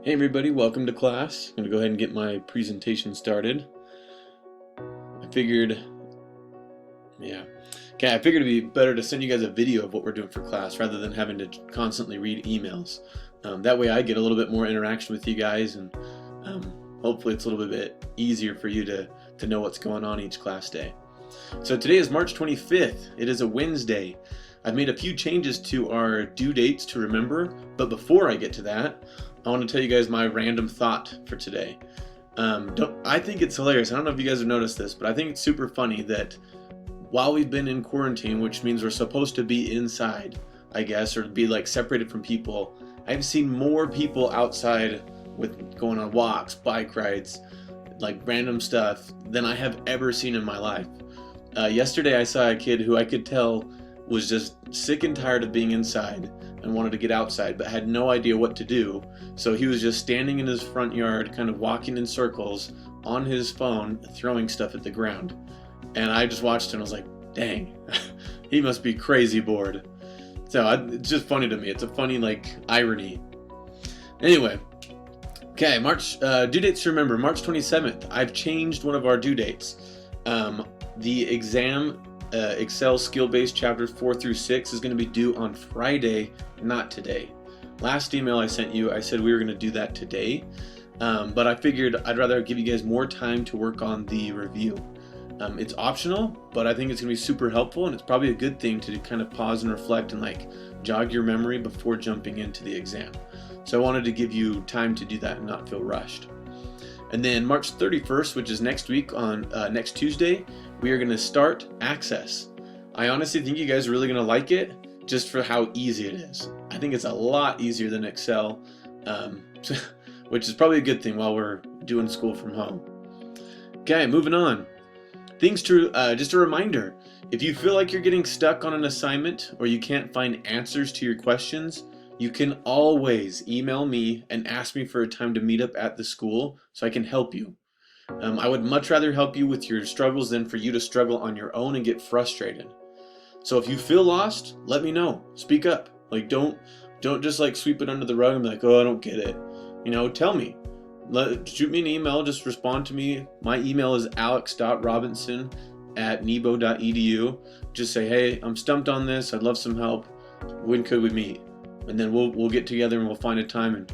Hey everybody, welcome to class. I'm going to go ahead and get my presentation started. I figured it'd be better to send you guys a video of what we're doing for class rather than having to constantly read emails. That way I get a little bit more interaction with you guys, and hopefully it's a little bit easier for you to know what's going on each class day. So today is March 25th. It is a Wednesday. I've made a few changes to our due dates to remember, but before I get to that, I want to tell you guys my random thought for today. I think it's hilarious. I don't know if you guys have noticed this, but I think it's super funny that while we've been in quarantine, which means we're supposed to be inside, I guess, or be like separated from people, I've seen more people outside with going on walks, bike rides, like random stuff than I have ever seen in my life. Yesterday I saw a kid who I could tell was just sick and tired of being inside and wanted to get outside but had no idea what to do. So he was just standing in his front yard, kind of walking in circles on his phone, throwing stuff at the ground. And I just watched and I was like, dang, he must be crazy bored. So it's just funny to me. It's a funny irony. Anyway, okay, due dates to remember, March 27th. I've changed one of our due dates. The exam Excel skill-based chapters 4 through 6 is going to be due on Friday, not today. Last email I sent you, I said we were going to do that today, but I figured I'd rather give you guys more time to work on the review. It's optional, but I think it's going to be super helpful, and it's probably a good thing to kind of pause and reflect and jog your memory before jumping into the exam. So I wanted to give you time to do that and not feel rushed. And then March 31st, which is next week on next Tuesday, we are going to start Access. I honestly think you guys are really going to like it just for how easy it is. I think it's a lot easier than Excel, which is probably a good thing while we're doing school from home. Okay, moving on. Just a reminder, if you feel like you're getting stuck on an assignment or you can't find answers to your questions, you can always email me and ask me for a time to meet up at the school so I can help you. I would much rather help you with your struggles than for you to struggle on your own and get frustrated. So if you feel lost, let me know. Speak up. Don't just sweep it under the rug and be like, oh, I don't get it. Tell me. Shoot me an email. Just respond to me. My email is alex.robinson@nebo.edu. Just say, hey, I'm stumped on this. I'd love some help. When could we meet? And then we'll get together and we'll find a time. And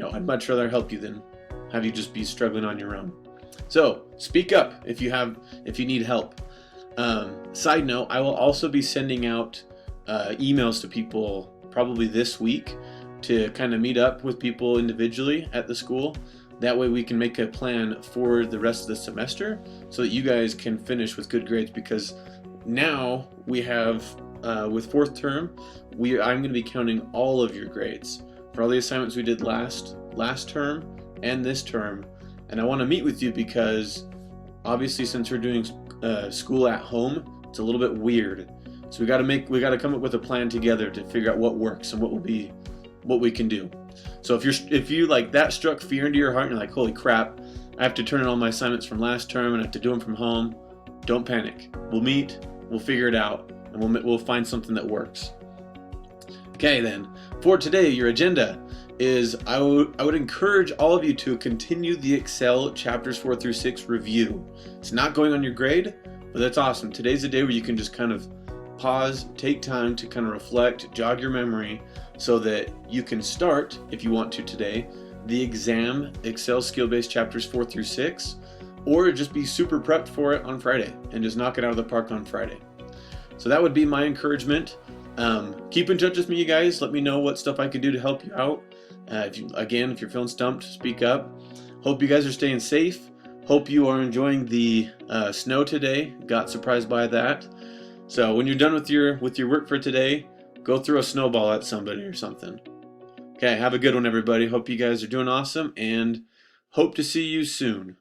I'd much rather help you than have you just be struggling on your own. So speak up if you need help. Side note, I will also be sending out emails to people probably this week to kind of meet up with people individually at the school. That way we can make a plan for the rest of the semester so that you guys can finish with good grades, because now we have with fourth term, I'm going to be counting all of your grades for all the assignments we did last term and this term. And I want to meet with you because obviously since we're doing school at home, it's a little bit weird. So we got to come up with a plan together to figure out what works and what we can do. So if you that struck fear into your heart and you're like, holy crap, I have to turn in all my assignments from last term and I have to do them from home, don't panic. We'll meet, we'll figure it out, and we'll find something that works. Okay, then for today, your agenda is I would encourage all of you to continue the Excel chapters 4 through 6 review. It's not going on your grade, but that's awesome. Today's the day where you can just kind of pause, take time to kind of reflect, jog your memory so that you can start, if you want to today, the exam Excel skill-based chapters 4 through 6, or just be super prepped for it on Friday and just knock it out of the park on Friday. So that would be my encouragement. Keep in touch with me, you guys. Let me know what stuff I can do to help you out. If you're feeling stumped, speak up. Hope you guys are staying safe. Hope you are enjoying the snow today. Got surprised by that. So when you're done with your work for today, go throw a snowball at somebody or something. Okay, have a good one, everybody. Hope you guys are doing awesome and hope to see you soon.